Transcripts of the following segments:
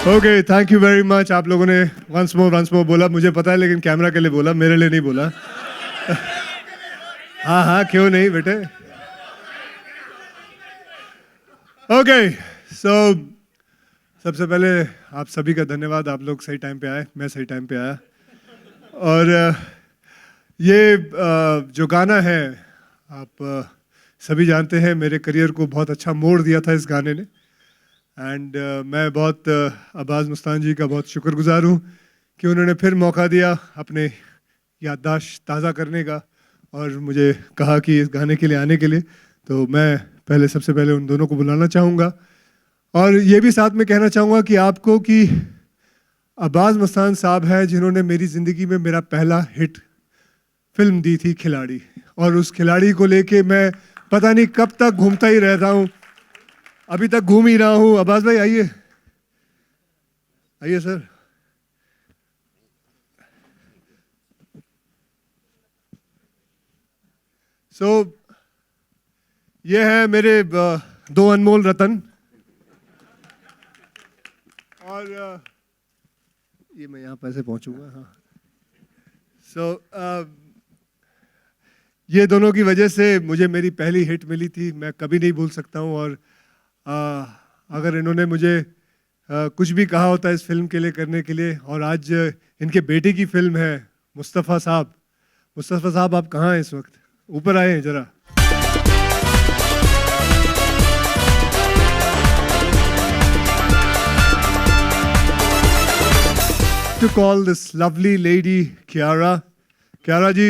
Okay, thank you very much. आप लोगों ने वंस मोर बोला, मुझे पता है, लेकिन कैमरा के लिए बोला, मेरे लिए नहीं बोला। हाँ हाँ, क्यों नहीं बेटे। ओके, सो सबसे पहले आप सभी का धन्यवाद। आप लोग सही टाइम पे आए, मैं सही टाइम पे आया। और ये जो गाना है, आप सभी जानते हैं, मेरे करियर को बहुत अच्छा मोड़ दिया था इस गाने ने। एंड मैं बहुत अब्बास मस्तान जी का बहुत शुक्रगुजार हूँ कि उन्होंने फिर मौका दिया अपने याददाश्त ताज़ा करने का और मुझे कहा कि इस गाने के लिए आने के लिए। तो मैं सबसे पहले उन दोनों को बुलाना चाहूँगा और ये भी साथ में कहना चाहूँगा कि आपको कि अब्बास मस्तान साहब हैं जिन्होंने मेरी ज़िंदगी में मेरा पहला हिट फिल्म दी थी, खिलाड़ी। और उस खिलाड़ी को लेके मैं पता नहीं कब तक घूमता ही रहता हूँ, अभी तक घूम ही रहा हूँ। अब्बास भाई आइए, आइए सर। सो ये है मेरे दो अनमोल रतन। और ये मैं यहाँ पैसे पहुँचूंगा। हाँ, सो ये दोनों की वजह से मुझे मेरी पहली हिट मिली थी, मैं कभी नहीं भूल सकता हूँ। और अगर इन्होंने मुझे कुछ भी कहा होता इस फिल्म के लिए करने के लिए, और आज इनके बेटे की फिल्म है मुस्तफ़ा साहब। मुस्तफ़ा साहब आप कहाँ हैं इस वक्त? ऊपर आए हैं जरा। To call this lovely lady Kiara. Kiara जी,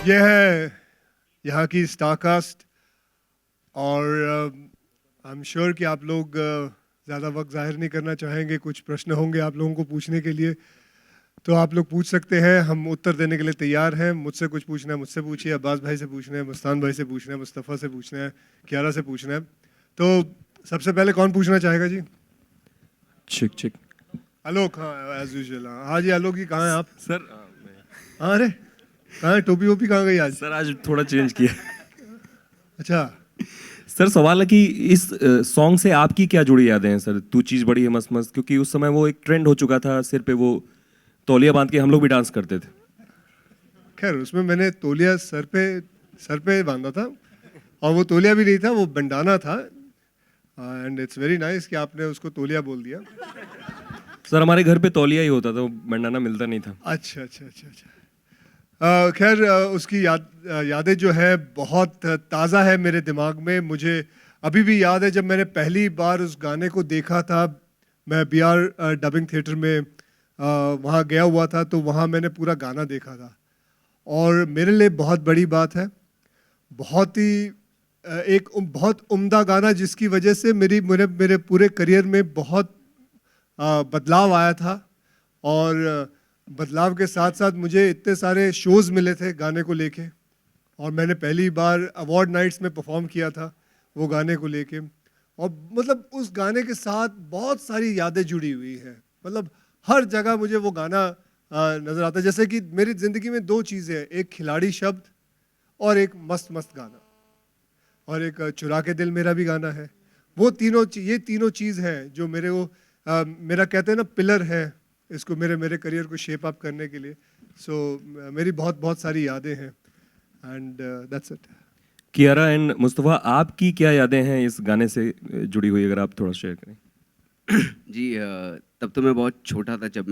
ये है यहाँ की स्टारकास्ट। और आई एम श्योर कि आप लोग ज़्यादा वक्त जाहिर नहीं करना चाहेंगे। कुछ प्रश्न होंगे आप लोगों को पूछने के लिए, तो आप लोग पूछ सकते हैं, हम उत्तर देने के लिए तैयार हैं। मुझसे कुछ पूछना है मुझसे पूछिए, अब्बास भाई से पूछना है, मस्तान भाई से पूछना है, मुस्तफ़ा से पूछना है, कियारा से पूछना है। तो सबसे पहले कौन पूछना चाहेगा जी? चिक आलोक। हाँ, एज यूजुअल। हाँ जी, आलोक जी कहाँ हैं आप? सर। हाँ, अरे कहाँ है टोपी वोपी, कहाँ गई आज? सर आज थोड़ा चेंज किया। अच्छा सर सवाल है कि इस सॉन्ग से आपकी क्या जुड़ी यादें हैं सर? तू चीज़ बड़ी है मस्त मस्त, क्योंकि उस समय वो एक ट्रेंड हो चुका था, सिर पे वो तौलिया बांध के हम लोग भी डांस करते थे। खैर, उसमें मैंने तौलिया सर पे बांधा था, और वो तौलिया भी नहीं था, वो बंडाना था। एंड इट्स वेरी नाइस कि आपने उसको तौलिया बोल दिया। सर हमारे घर पे तौलिया ही होता था, वो बंडाना मिलता नहीं था। अच्छा अच्छा अच्छा अच्छा। खैर, उसकी यादें जो है बहुत ताज़ा है मेरे दिमाग में। मुझे अभी भी याद है जब मैंने पहली बार उस गाने को देखा था। मैं BR डबिंग थिएटर में वहाँ गया हुआ था, तो वहाँ मैंने पूरा गाना देखा था। और मेरे लिए बहुत बड़ी बात है, बहुत ही एक बहुत उम्दा गाना, जिसकी वजह से मेरे पूरे करियर में बहुत बदलाव आया था। और बदलाव के साथ साथ मुझे इतने सारे शोज़ मिले थे गाने को लेके, और मैंने पहली बार अवार्ड नाइट्स में परफॉर्म किया था वो गाने को लेके। और मतलब उस गाने के साथ बहुत सारी यादें जुड़ी हुई हैं। मतलब हर जगह मुझे वो गाना नज़र आता है। जैसे कि मेरी ज़िंदगी में दो चीज़ें हैं, एक खिलाड़ी शब्द और एक मस्त मस्त गाना, और एक चुरा के दिल मेरा भी गाना है। वो ये तीनों चीज़ हैं जो मेरे को मेरा कहते हैं ना पिलर है इसको मेरे करियर को शेप अप करने के लिए। सो मेरी बहुत बहुत सारी यादें हैं, and that's it. Kiara and Mustafa, आपकी क्या यादें हैं इस गाने से जुड़ी हुई, अगर आप थोड़ा शेयर करें। जी, तब तो मैं बहुत छोटा था जब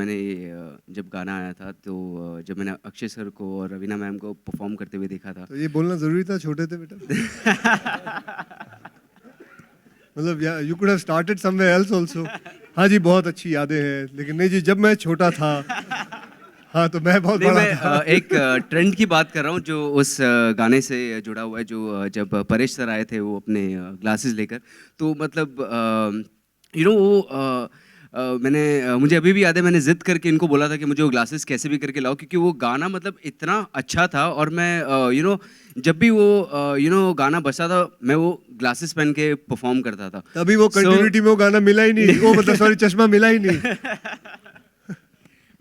गाना आया था। तो जब मैंने अक्षय सर को और रवीना मैम को परफॉर्म करते हुए देखा था। तो ये बोलना ज़रूरी था, छोटे थे बेटा? मतलब you could have started somewhere else also. हाँ जी, बहुत अच्छी यादें हैं, लेकिन नहीं जी, जब मैं छोटा था, हाँ तो मैं बहुत बड़ा था। एक ट्रेंड की बात कर रहा हूँ जो उस गाने से जुड़ा हुआ है। जो जब परेश सर आए थे वो अपने ग्लासेस लेकर, तो मतलब मुझे अभी भी याद है, मैंने जिद करके इनको बोला था कि मुझे वो ग्लासेस कैसे भी करके लाओ, क्योंकि वो गाना मतलब इतना अच्छा था। और मैं जब भी वो गाना बजता था, मैं वो ग्लासेस पहन के परफॉर्म करता था। तभी वो कंटिन्यूटी में वो गाना मिला ही नहीं, वो मतलब सॉरी चश्मा मिला ही नहीं।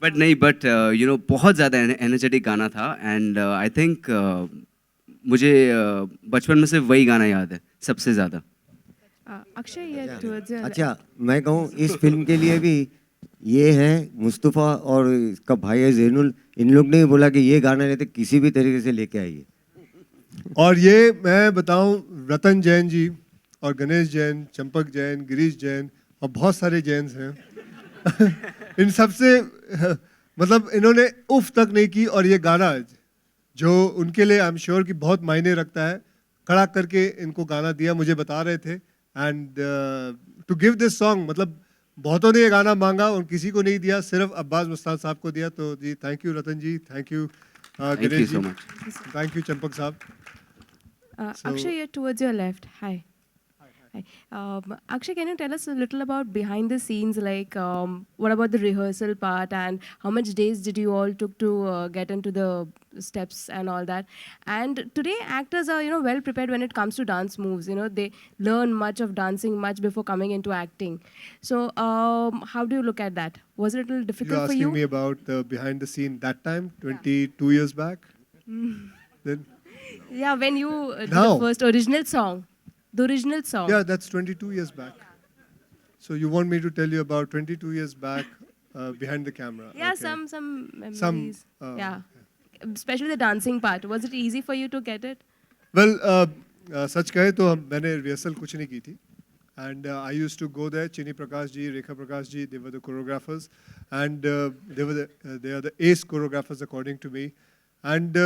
बट नहीं, बट यू नो बहुत ज़्यादा एनर्जेटिक गाना था एंड आई थिंक मुझे बचपन में से वही गाना याद है सबसे ज़्यादा. Akshay, yeah, towards your अच्छा, मैं कहूँ इस फिल्म के लिए भी ये है मुस्तफ़ा और इसका भाई है ज़ैनुल, इन लोग ने भी बोला कि ये गाना लेते किसी भी तरीके से लेके आइए. और ये मैं बताऊं, रतन जैन जी और गणेश जैन, चंपक जैन, गिरीश जैन और बहुत सारे जैन्स हैं. इन सब से मतलब इन्होंने उफ तक नहीं की, और ये गाना जो उनके लिए आई एम श्योर कि बहुत मायने रखता है, खड़ा करके इनको गाना दिया. मुझे बता रहे थे and to give this song, मतलब बहुतों ने ये गाना मांगा और किसी को नहीं दिया, सिर्फ अब्बास मुस्तान साहब को दिया. तो जी thank you Ratan ji, thank you Thank you Girish so ji, much. Thank you Champak साहब. Akshay, you're towards your left. Hi. Hi. Akshay, can you tell us a little about behind the scenes? Like, what about the rehearsal part, and how much days did you all took to get into the steps and all that? And today, actors are well prepared when it comes to dance moves. They learn much of dancing much before coming into acting. So, how do you look at that? Was it a little You're difficult for asking you? me about the behind the scene that time, 22 years back? Then, Yeah, when you did Now. the first original song, the original song. yeah, that's 22 years back. So you want me to tell you about 22 years back behind the camera? Yeah, Okay. some memories. yeah. Especially the dancing part. Was it easy for you to get it? Well, सच कहे तो मैंने rehearsal कुछ नहीं की थी. And I used to go there. Chini Prakash ji, Rekha Prakash ji, they were the choreographers, and they are the ace choreographers according to me. And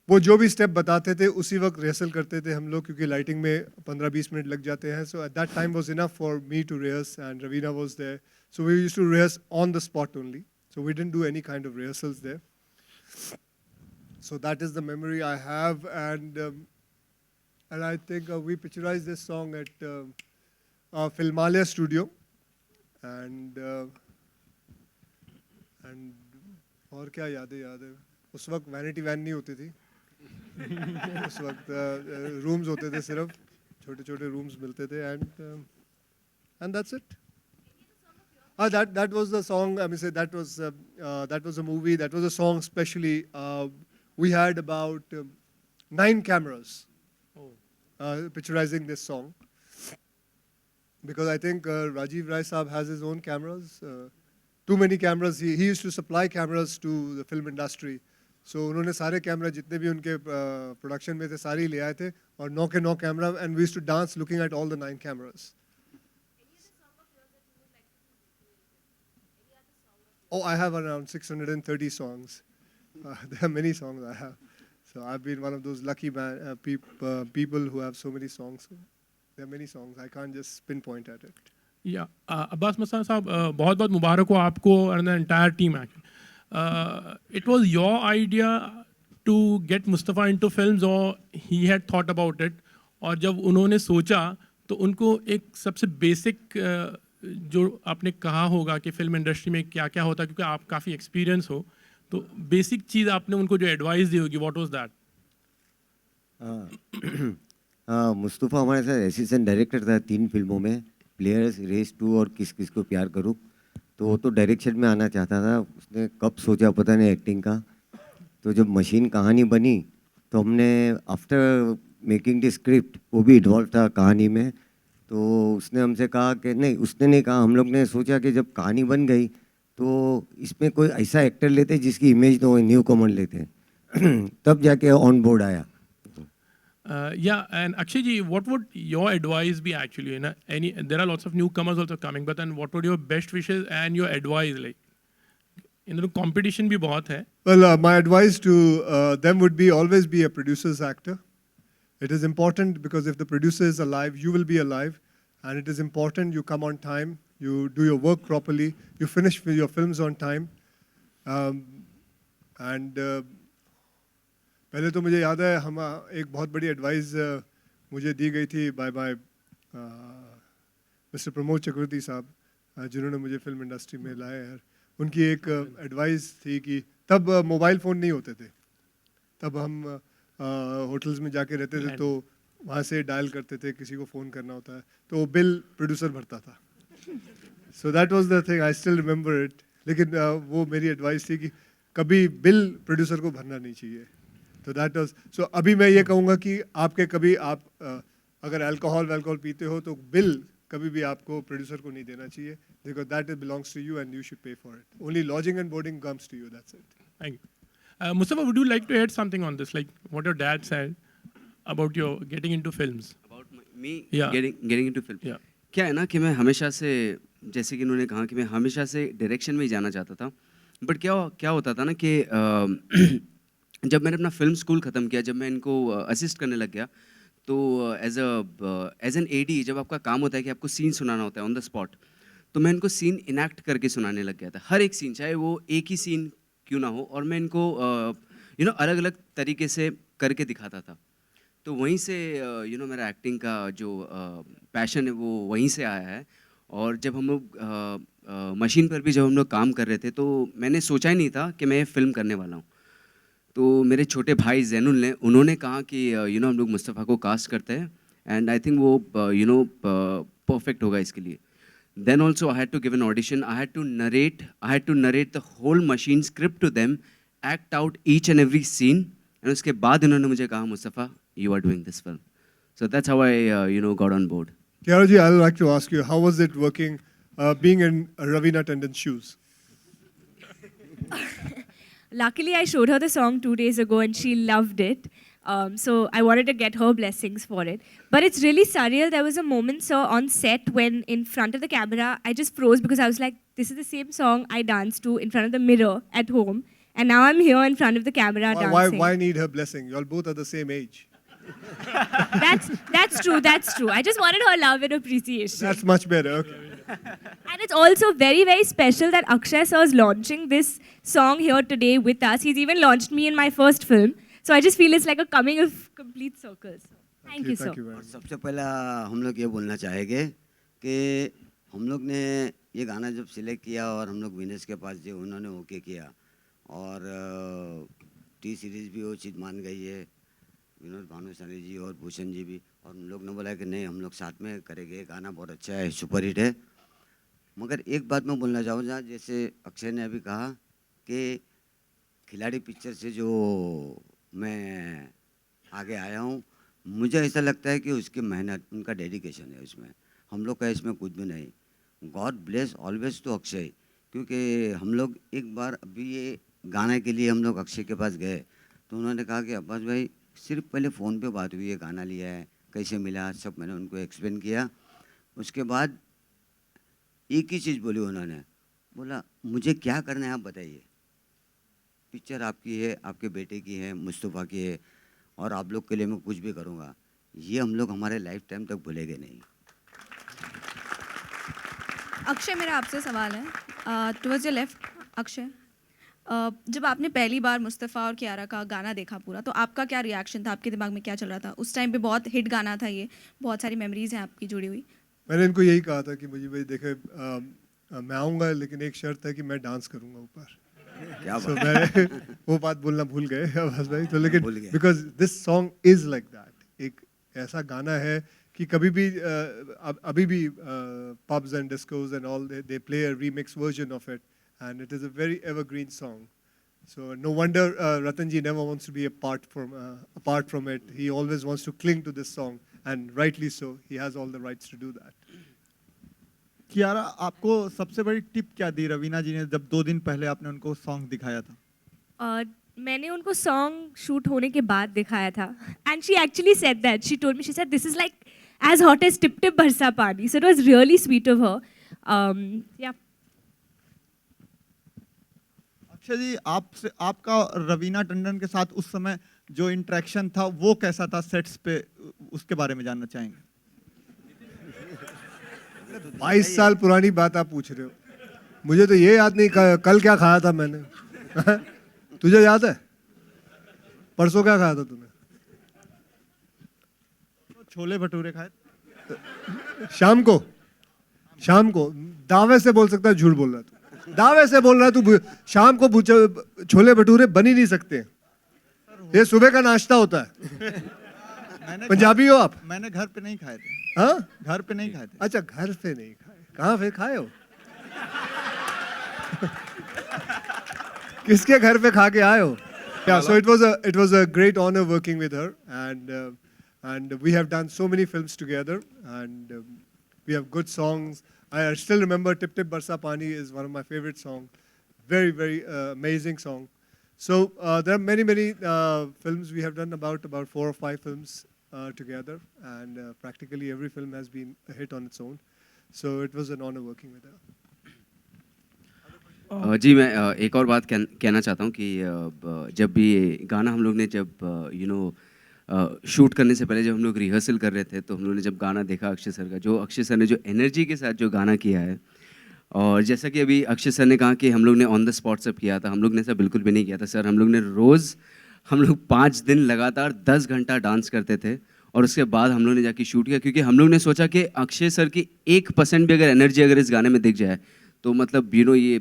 वो जो भी स्टेप बताते थे उसी वक्त रिहर्सल करते थे हम लोग, क्योंकि लाइटिंग में 15-20 मिनट लग जाते हैं. So at that time was enough for me to rehearse, and Raveena was there. So we used to rehearse on the spot only. So we didn't do any kind of rehearsals there. So that is the memory I have, and I think we picturized this song at Filmalia Studio, and और क्या याद है. उस वक्त vanity van नहीं होती थी. उस वक्त रूम्स होते थे, सिर्फ छोटे छोटे रूम्स मिलते थे, and that's it. That was the song. I mean, say that was a movie. That was a song. Especially, we had about 9 cameras picturizing this song, because I think Rajiv Rai Saab has his own cameras. Too many cameras. He used to supply cameras to the film industry. So उन्होंने सारे camera जितने भी उनके production में थे सारे ही ले आए थे, और 9 के 9 camera, and we used to dance looking at all the 9 cameras. Oh, I have around 630 songs. There are many songs I have. So I've been one of those lucky people who have so many songs. There are many songs. I can't just pinpoint at it. या अब्बास मस्तान साहब बहुत बहुत मुबारक हो आपको and the entire team. It was your idea to get Mustafa into films और he had thought about it, और जब उन्होंने सोचा तो उनको एक सबसे बेसिक जो आपने कहा होगा कि फिल्म इंडस्ट्री में क्या क्या होता है, क्योंकि आप काफ़ी एक्सपीरियंस हो, तो बेसिक चीज़ आपने उनको जो एडवाइस दी होगी, व्हाट वाज दैट? हाँ, मुस्तफ़ा हमारे साथ असिस्टेंट डायरेक्टर था 3 फिल्मों में, प्लेयर्स, रेस 2 और किस किस को प्यार करूँ. तो वो तो डायरेक्शन में आना चाहता था, उसने कब सोचा पता नहीं एक्टिंग का. तो जब मशीन कहानी बनी तो हमने आफ्टर मेकिंग द स्क्रिप्ट, वो भी इन्वॉल्व था कहानी में, तो उसने हमसे कहा कि नहीं, उसने नहीं कहा, हम लोग ने सोचा कि जब कहानी बन गई तो इसमें कोई ऐसा एक्टर लेते जिसकी इमेज तो न्यू कॉमन लेते. तब जाके ऑन बोर्ड आया. Yeah, and Akshay ji, what would your advice be actually? There are lots of newcomers also coming, but then what would your best wishes and your advice like? Competition भी बहुत है. Well, my advice to them would be always be a producer's actor. It is important, because if the producer is alive, you will be alive, and it is important you come on time, you do your work properly, you finish your films on time, and पहले तो मुझे याद है हम एक बहुत बड़ी advice मुझे दी गई थी बाय मिस्टर प्रमोद चक्रवर्ती साहब, जिन्होंने मुझे फिल्म इंडस्ट्री में लाया है. उनकी एक एडवाइस थी कि तब मोबाइल फ़ोन नहीं होते थे, तब हम होटल्स में जाके रहते थे, तो वहाँ से डायल करते थे, किसी को फ़ोन करना होता है तो बिल प्रोड्यूसर भरता था. So that was the thing, I still remember it. लेकिन वो मेरी एडवाइस थी कि कभी बिल प्रोड्यूसर को भरना नहीं चाहिए। तो दैट वाज सो। अभी मैं ये कहूँगा कि आपके कभी आप अगर अल्कोहल पीते हो तो बिल कभी भी आपको प्रोड्यूसर को नहीं देना चाहिए, because that belongs to you and you should pay for it. Only lodging and boarding comes to you, that's it. Thank you. Mustafa, would you like to add something on this, like what your dad said about your getting into films? About me Yeah. getting into film. Yeah. क्या है ना कि मैं हमेशा से, जैसे कि उन्होंने कहा कि मैं हमेशा से डायरेक्शन में ही जाना चाहता था, बट क्या होता था ना कि जब मैंने अपना फिल्म स्कूल ख़त्म किया, जब मैं इनको असिस्ट करने लग गया, तो एज एन एडी जब आपका काम होता है कि आपको सीन सुनाना होता है ऑन द स्पॉट, तो मैं इनको सीन इनैक्ट करके सुनाने लग गया था। हर एक सीन, चाहे वो एक ही सीन क्यों ना हो, और मैं इनको अलग अलग तरीके से करके दिखाता था। तो वहीं से मेरा एक्टिंग का जो पैशन है वो वहीं से आया है। और जब हम लोग मशीन पर भी जब हम लोग काम कर रहे थे, तो मैंने सोचा ही नहीं था कि मैं ये फिल्म करने वाला हूँ। तो मेरे छोटे भाई जैनुल ने, उन्होंने कहा कि हम लोग मुस्तफ़ा को कास्ट करते हैं, एंड आई थिंक वो परफेक्ट होगा इसके लिए। Then also I had to give an audition. I had to narrate the whole machine script to them, act out each and every scene. And उसके बाद इन्होंने मुझे कहा, Mustafa, you are doing this film. So that's how I got on board. Kiara ji, I would like to ask you, how was it working, being in Ravina Tandon's shoes? Luckily, I showed her the song 2 days ago and she loved it. So I wanted to get her blessings for it. But it's really surreal. There was a moment, sir, on set when in front of the camera, I just froze because I was like, this is the same song I danced to in front of the mirror at home. And now I'm here in front of the camera dancing. Why need her blessing? You all both are the same age. That's true. That's true. I just wanted her love and appreciation. That's much better. Okay. And it's also very, very special that Akshay sir is launching this song here today with us. He's even launched me in my first film. So I just feel it's like a coming of complete circles. Thank you, sir. Thank you very और much. सबसे पहला हम लोग ये बोलना चाहेंगे कि हम लोग ने ये गाना जब सिलेक्ट किया और हम लोग विनेश के पास जो उन्होंने ओके किया, और टी सीरीज़ भी वो चीज़ मान गई है, विनोद भानुशाली जी और भूषण जी भी, और हम लोग ने बोला कि नहीं हम लोग साथ में करेंगे, गाना बहुत अच्छा है, सुपर हिट है। मगर एक बात मैं बोलना चाहूँगा, जैसे अक्षय ने अभी कहा कि खिलाड़ी पिक्चर से जो मैं आगे आया हूँ, मुझे ऐसा लगता है कि उसकी मेहनत, उनका डेडिकेशन है उसमें, हम लोग का इसमें कुछ भी नहीं। God bless always to Akshay, क्योंकि हम लोग एक बार अभी ये गाने के लिए हम लोग अक्षय के पास गए, तो उन्होंने कहा कि अब्बास भाई सिर्फ पहले फ़ोन पे बात हुई है, गाना लिया है, कैसे मिला, सब मैंने उनको एक्सप्लेन किया। उसके बाद एक ही चीज़ बोली उन्होंने, बोला मुझे क्या करना है आप बताइए, पिक्चर आपकी है, आपके बेटे की है, मुस्तफ़ा की है, और आप लोग के लिए मैं कुछ भी करूँगा। ये हम लोग हमारे लाइफ टाइम तक भूलेंगे नहीं। अक्षय, मेरा आपसे सवाल है, टुवर्ड्स योर लेफ्ट। अक्षय, जब आपने पहली बार मुस्तफ़ा और कियारा का गाना देखा पूरा, तो आपका क्या रिएक्शन था, आपके दिमाग में क्या चल रहा था? उस टाइम पे बहुत हिट गाना था ये, बहुत सारी मेमोरीज हैं आपकी जुड़ी हुई। मैंने इनको यही कहा था कि मुझे भाई देखे, मैं आऊँगा लेकिन एक शर्त है कि मैं डांस करूँगा ऊपर। क्या So बात मैं वो बात बोलना भूल गए आवाज भाई, तो लेकिन भूल गए। Because this song is like that, एक ऐसा गाना है कि कभी भी अभी भी pubs and discoms and all they play a remix version of it, and it is a very evergreen song. So no wonder Ratanji never wants to be apart from it. He always wants to cling to this song, and rightly so. He has all the rights to do that. Kiara, आपको सबसे बड़ी tip क्या दी रवीना जी ने जब 2 दिन पहले आपने उनको सॉन्ग दिखाया था? मैंने उनको सॉन्ग शूट होने के बाद दिखाया था, and she actually said that, she told me, she said this is like as hot as Tip Tip Barsa Pani, so it was really sweet of her. Yeah Akshay जी, आपसे आपका रवीना टंडन के साथ उस समय जो इंटरेक्शन था वो कैसा था सेट्स पे, उसके बारे में जानना चाहेंगे. 22 साल पुरानी बात आप पूछ रहे हो, मुझे तो ये याद नहीं कल क्या खाया था मैंने. तुझे याद है परसों क्या खाया था तूने? छोले भटूरे खाए. शाम को दावे से बोल सकता है, झूठ बोल रहा है तू, दावे से बोल रहा है तू. शाम को छोले भटूरे बन ही नहीं सकते, ये सुबह का नाश्ता होता है. पंजाबी हो आप? मैंने घर पे नहीं खाए थे. हाँ, घर पे नहीं खाए थे. अच्छा, घर पे नहीं खाए, कहाँ पे खाए हो? किसके घर पे खा के आए हो? Yeah, so it was a great honor working with her, and we have done so many films together, and we have good songs. I still remember Tip Tip Barsa Pani is one of my favorite songs. Very, very amazing song. So there are many films we have done, about 4 or 5 films together, and practically every film has been a hit on its own. So it was an honor working with her. जी मैं एक और बात कहना चाहता हूँ कि जब भी ये गाना हम लोग ने जब शूट करने से पहले जब हम लोग रिहर्सल कर रहे थे, तो हम लोग ने जब गाना देखा अक्षय सर का, जो अक्षय सर ने जो एनर्जी के साथ जो गाना किया है, और जैसा कि अभी अक्षय सर ने कहा कि हम लोग ने ऑन द स्पॉट सब किया था, हम लोग ने ऐसा बिल्कुल भी नहीं किया था सर। हम लोग ने रोज़ 5 दिन लगातार 10 घंटा डांस करते थे, और उसके बाद हम लोग ने जाके शूट किया, क्योंकि हम लोग ने सोचा कि अक्षय सर की 1% भी अगर एनर्जी अगर इस गाने में दिख जाए तो मतलब ये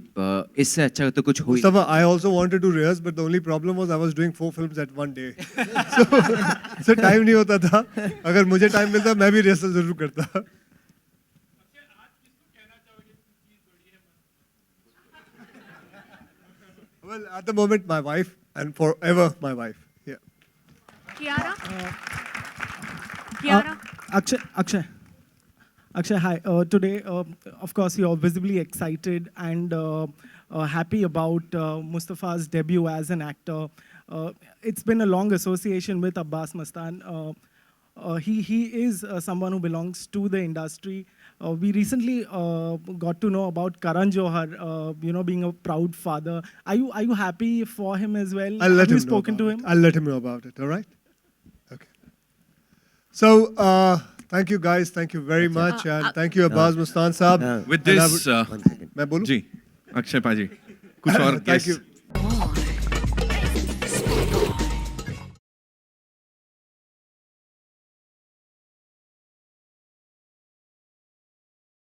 इससे अच्छा तो कुछ हो ही। Mustafa, I also wanted to rehearse, but the only problem was I was doing 4 films at one day. so time नहीं होता था। अगर मुझे टाइम मिलता मैं भी रिहर्सल जरूर करता। Well, at the moment, my wife, and forever my wife. Yeah. Kiara? Kiara? Akshay, hi. Today, of course, you're visibly excited and happy about Mustafa's debut as an actor. It's been a long association with Abbas Mastan. He is someone who belongs to the industry. We recently got to know about Karan Johar, being a proud father. Are you happy for him as well? I'll let Have you him know spoken to about him? it. I'll let him know about it. All right. Okay. So thank you guys. Thank you very much, and thank you Abbas Mustan Saab. With And I this, would- मैं बोलूं? जी, अक्षय पाजी, कुछ और Thank you.